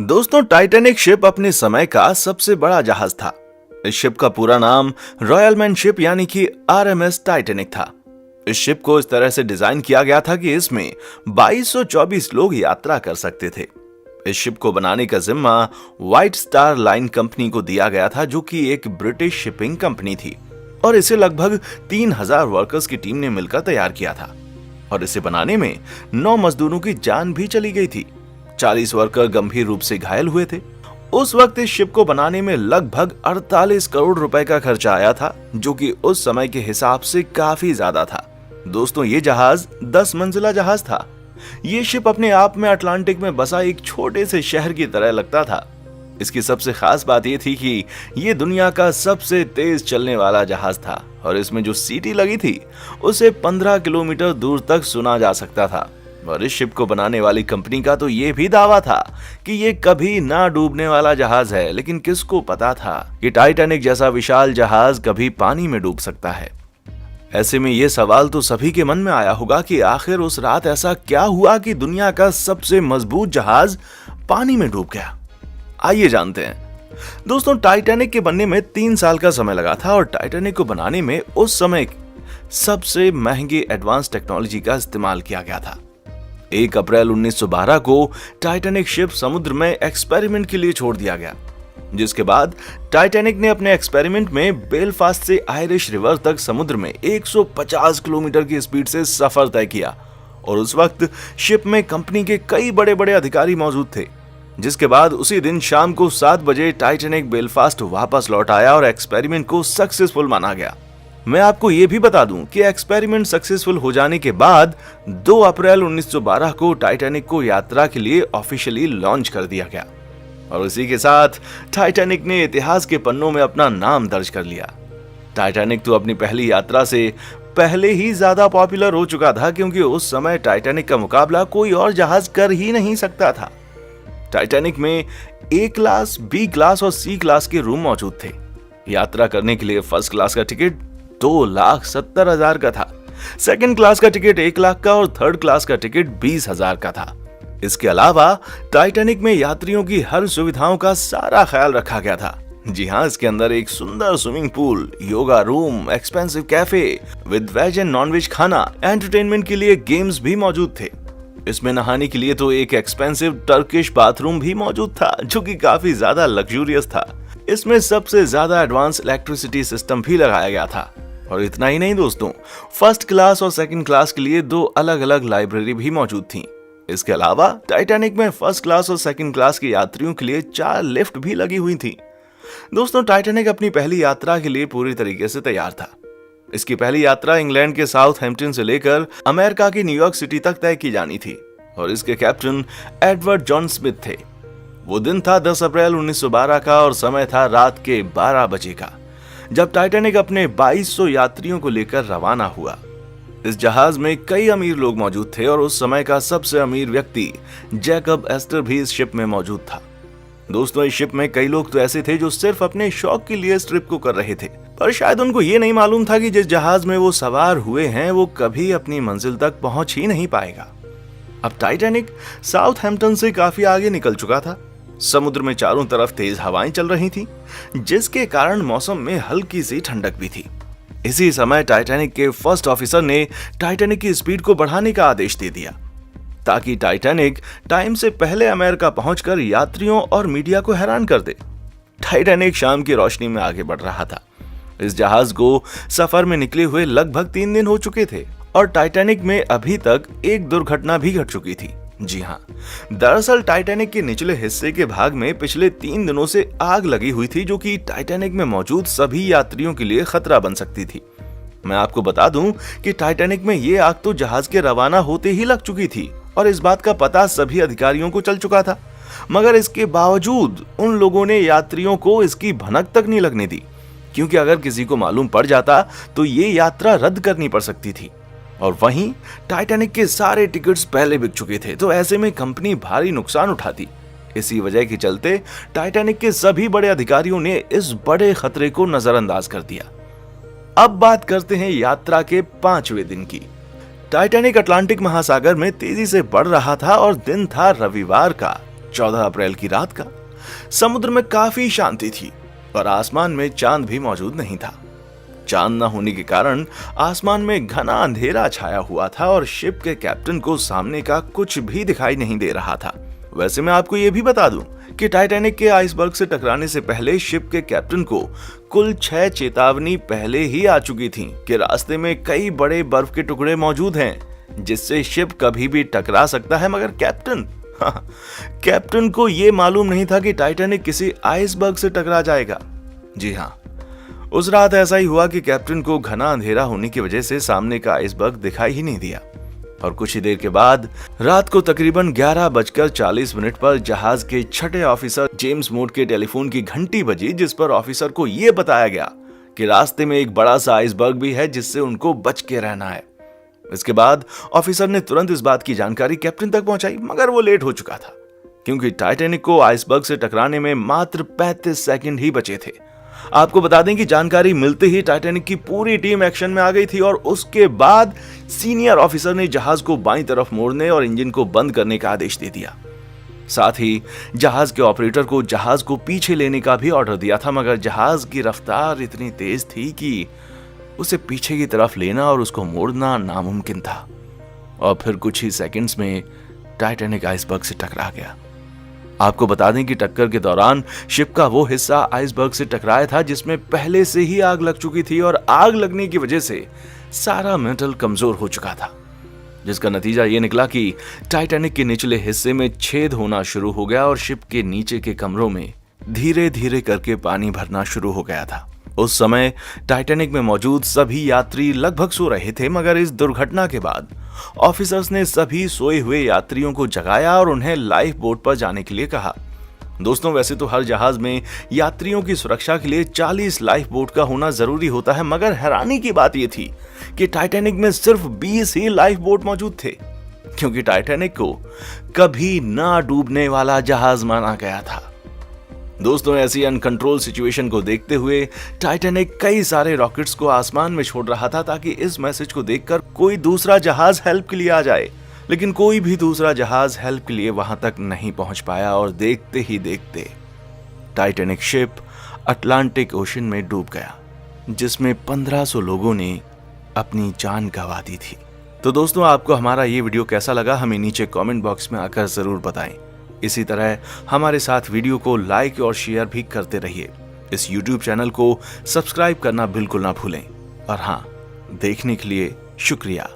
दोस्तों, Titanic ship अपने समय का सबसे बड़ा जहाज था। इस शिप का पूरा नाम रॉयल मैन शिप यानी कि आरएमएस टाइटैनिक था। इस शिप को इस तरह से डिजाइन किया गया था कि इसमें 2224 लोग यात्रा कर सकते थे। इस शिप को बनाने का जिम्मा व्हाइट स्टार लाइन कंपनी को दिया गया था, जो कि एक ब्रिटिश शिपिंग कंपनी थी, और इसे लगभग 3000 वर्कर्स की टीम ने मिलकर तैयार किया था। और इसे बनाने में 9 मजदूरों की जान भी चली गई थी। 40 वर्कर गंभीर रूप से घायल हुए थे। उस वक्त इस शिप को बनाने में लगभग 48 करोड़ रुपए का खर्चा आया था, जो कि उस समय के हिसाब से काफी ज्यादा था। दोस्तों, ये जहाज 10 मंजिला जहाज था। ये शिप अपने आप में अटलांटिक में बसा एक छोटे से शहर की तरह लगता था। इसकी सबसे खास बात यह थी कि ये दुनिया का सबसे तेज चलने वाला जहाज था, और इसमें जो सीटी लगी थी उसे 15 किलोमीटर दूर तक सुना जा सकता था। और इस शिप को बनाने वाली कंपनी का तो ये भी दावा था कि ये कभी ना डूबने वाला जहाज है, लेकिन किसको पता था कि टाइटैनिक जैसा विशाल जहाज कभी पानी में डूब सकता है। ऐसे में ये सवाल तो सभी के मन में आया होगा कि आखिर उस रात ऐसा क्या हुआ कि दुनिया का सबसे मजबूत जहाज पानी में डूब गया। आइए जानते हैं। दोस्तों, टाइटैनिक के बनने में 3 साल का समय लगा था, और टाइटैनिक को बनाने में उस समय सबसे महंगे एडवांस टेक्नोलॉजी का इस्तेमाल किया गया था। 1 अप्रैल 1912 को टाइटैनिक शिप समुद्र में एक्सपेरिमेंट के लिए छोड़ दिया गया, जिसके बाद टाइटैनिक ने अपने एक्सपेरिमेंट में बेलफास्ट से आयरिश रिवर तक समुद्र में 150 किलोमीटर की स्पीड से सफर तय किया। और उस वक्त शिप में कंपनी के कई बड़े बड़े अधिकारी मौजूद थे। जिसके बाद उसी दिन शाम को 7 बजे टाइटैनिक बेलफास्ट वापस लौट आया और एक्सपेरिमेंट को सक्सेसफुल माना गया। मैं आपको यह भी बता दूं कि एक्सपेरिमेंट सक्सेसफुल हो जाने के बाद 2 अप्रैल 1912 को टाइटैनिक को यात्रा के लिए ऑफिशियली लॉन्च कर दिया गया, और इसी के साथ टाइटैनिक ने इतिहास के पन्नों में अपना नाम दर्ज कर लिया। टाइटैनिक तो अपनी पहली यात्रा से पहले ही ज्यादा पॉपुलर हो चुका था, क्योंकि उस समय टाइटैनिक का मुकाबला कोई और जहाज कर ही नहीं सकता था। टाइटैनिक में ए क्लास, बी क्लास और सी क्लास के रूम मौजूद थे। यात्रा करने के लिए फर्स्ट क्लास का टिकट 2,70,000 का था, सेकंड क्लास का टिकट 1 लाख का, और थर्ड क्लास का टिकट 20,000 का था। इसके अलावा टाइटैनिक में यात्रियों की हर सुविधाओं का सारा ख्याल रखा गया था। जी हाँ, इसके अंदर एक सुंदर swimming pool, yoga room, expensive cafe with veg and non veg खाना, एंटरटेनमेंट के लिए गेम्स भी मौजूद थे। इसमें नहाने के लिए तो एक एक्सपेंसिव टर्किश बाथरूम भी मौजूद था, जो कि काफी ज्यादा लग्जूरियस था। इसमें सबसे ज्यादा एडवांस इलेक्ट्रिसिटी सिस्टम भी लगाया गया था। और इतना ही नहीं दोस्तों, फर्स्ट क्लास और सेकंड क्लास के लिए 2 अलग अलग लाइब्रेरी भी मौजूद थी। इसके अलावा टाइटैनिक में फर्स्ट क्लास और सेकंड क्लास के यात्रियों के लिए 4 लिफ्ट भी लगी हुई थी। दोस्तों, टाइटैनिक अपनी पहली यात्रा के लिए पूरी तरीके से तैयार था। इसकी पहली यात्रा इंग्लैंड के साउथहैम्पटन से लेकर अमेरिका की न्यूयॉर्क सिटी तक तय की जानी थी, और इसके कैप्टन एडवर्ड जॉन स्मिथ थे। वो दिन था 10 अप्रैल 1912 का, और समय था रात के 12 बजे का, जब टाइटैनिक अपने 2200 यात्रियों को लेकर रवाना हुआ। इस जहाज में कई अमीर लोग मौजूद थे, और उस समय का सबसे अमीर व्यक्ति जैकब एस्टर भी इस शिप में मौजूद था। दोस्तों, इस शिप में कई लोग तो ऐसे थे जो सिर्फ अपने शौक के लिए इस ट्रिप को कर रहे थे, पर शायद उनको ये नहीं मालूम था कि जिस जहाज में वो सवार हुए हैं वो कभी अपनी मंजिल तक पहुंच ही नहीं पाएगा। अब टाइटैनिक साउथहैम्पटन से काफी आगे निकल चुका था। समुद्र में चारों तरफ तेज हवाएं चल रही थी, जिसके कारण मौसम में हल्की सी ठंडक भी थी। इसी समय टाइटैनिक के फर्स्ट ऑफिसर ने टाइटैनिक की स्पीड को बढ़ाने का आदेश दे दिया, ताकि टाइटैनिक टाइम से पहले अमेरिका पहुंचकर यात्रियों और मीडिया को हैरान कर दे। टाइटैनिक शाम की रोशनी में आगे बढ़ रहा था। इस जहाज को सफर में निकले हुए लगभग 3 दिन हो चुके थे, और टाइटैनिक में अभी तक एक दुर्घटना भी घट चुकी थी। जी हाँ, दरअसल टाइटैनिक के निचले हिस्से के भाग में पिछले 3 दिनों से आग लगी हुई थी, जो कि टाइटैनिक में मौजूद सभी यात्रियों के लिए खतरा बन सकती थी। मैं आपको बता दूं कि टाइटैनिक में ये आग तो जहाज के रवाना होते ही लग चुकी थी, और इस बात का पता सभी अधिकारियों को चल चुका था। मगर इसके बावजूद उन लोगों ने यात्रियों को इसकी भनक तक नहीं लगने दी, क्योंकि अगर किसी को मालूम पड़ जाता तो ये यात्रा रद्द करनी पड़ सकती थी। और वहीं टाइटैनिक के सारे टिकट्स पहले बिक चुके थे, तो ऐसे में कंपनी भारी नुकसान उठाती। इसी वजह के चलते टाइटैनिक के सभी बड़े अधिकारियों ने इस बड़े खतरे को नजरअंदाज कर दिया। अब बात करते हैं यात्रा के 5वें दिन की। टाइटैनिक अटलांटिक महासागर में तेजी से बढ़ रहा था, और दिन था रविवार का 14 अप्रैल की रात का। समुद्र में काफी शांति थी और आसमान में चांद भी मौजूद नहीं था। चांद न होने के कारण आसमान में घना अंधेरा छाया हुआ था और शिप के कैप्टन को सामने का कुछ भी दिखाई नहीं दे रहा था। वैसे मैं आपको यह भी बता दूं कि टाइटैनिक के आइसबर्ग से टकराने से पहले शिप के कैप्टन को कुल 6 चेतावनी पहले ही आ चुकी थी कि रास्ते में कई बड़े बर्फ के टुकड़े मौजूद हैं जिससे शिप कभी भी टकरा सकता है। मगर कैप्टन को यह मालूम नहीं था कि टाइटैनिक किसी आइसबर्ग से टकरा जाएगा। जी हाँ, उस रात ऐसा ही हुआ कि कैप्टन को घना अंधेरा होने की वजह से सामने का आइसबर्ग दिखाई ही नहीं दिया और कुछ ही देर के बाद रात को तकरीबन 11:40 पर जहाज के छठे ऑफिसर जेम्स मूड के टेलीफोन की घंटी बजी, जिस पर ऑफिसर को यह बताया गया कि रास्ते में एक बड़ा सा आइसबर्ग भी है जिससे उनको बच के रहना है। इसके बाद ऑफिसर ने तुरंत इस बात की जानकारी कैप्टन तक पहुंचाई, मगर वो लेट हो चुका था क्योंकि टाइटैनिक को आइसबर्ग से टकराने में मात्र 35 सेकंड ही बचे थे। आपको बता दें कि जानकारी मिलते ही टाइटैनिक की पूरी टीम एक्शन में आ गई थी और उसके बाद सीनियर ऑफिसर ने जहाज को बाईं तरफ मोड़ने और इंजन को बंद करने का आदेश दे दिया। साथ ही जहाज के ऑपरेटर को जहाज को पीछे लेने का भी ऑर्डर दिया था, मगर जहाज की रफ्तार इतनी तेज थी कि उसे पीछे की तरफ लेना और उसको मोड़ना नामुमकिन था और फिर कुछ ही सेकंड्स में टाइटैनिक आइसबर्ग से टकरा गया। आपको बता दें कि टक्कर के दौरान शिप का वो हिस्सा आइसबर्ग से टकराया था जिसमें पहले से ही आग लग चुकी थी और आग लगने की वजह से सारा मेटल कमजोर हो चुका था, जिसका नतीजा ये निकला कि टाइटैनिक के निचले हिस्से में छेद होना शुरू हो गया और शिप के नीचे के कमरों में धीरे धीरे करके पानी भरना शुरू हो गया था। उस समय टाइटैनिक में मौजूद सभी यात्री लगभग सो रहे थे, मगर इस दुर्घटना के बाद ऑफिसर्स ने सभी सोए हुए यात्रियों को जगाया और उन्हें लाइफ बोट पर जाने के लिए कहा। दोस्तों, वैसे तो हर जहाज में यात्रियों की सुरक्षा के लिए 40 लाइफ बोट का होना जरूरी होता है, मगर हैरानी की बात यह थी कि टाइटैनिक में सिर्फ 20 ही लाइफ बोट मौजूद थे, क्योंकि टाइटैनिक को कभी ना डूबने वाला जहाज माना गया था। दोस्तों, ऐसी अनकंट्रोल सिचुएशन को देखते हुए टाइटैनिक कई सारे रॉकेट्स को आसमान में छोड़ रहा था ताकि इस मैसेज को देखकर कोई दूसरा जहाज हेल्प के लिए आ जाए, लेकिन कोई भी दूसरा जहाज हेल्प के लिए वहां तक नहीं पहुंच पाया और देखते ही देखते टाइटैनिक शिप अटलांटिक ओशन में डूब गया, जिसमें 1500 लोगों ने अपनी जान गंवा दी थी। तो दोस्तों, आपको हमारा ये वीडियो कैसा लगा हमें नीचे कमेंट बॉक्स में आकर जरूर बताएं। इसी तरह हमारे साथ वीडियो को लाइक और शेयर भी करते रहिए। इस YouTube चैनल को सब्सक्राइब करना बिल्कुल ना भूलें और हाँ, देखने के लिए शुक्रिया।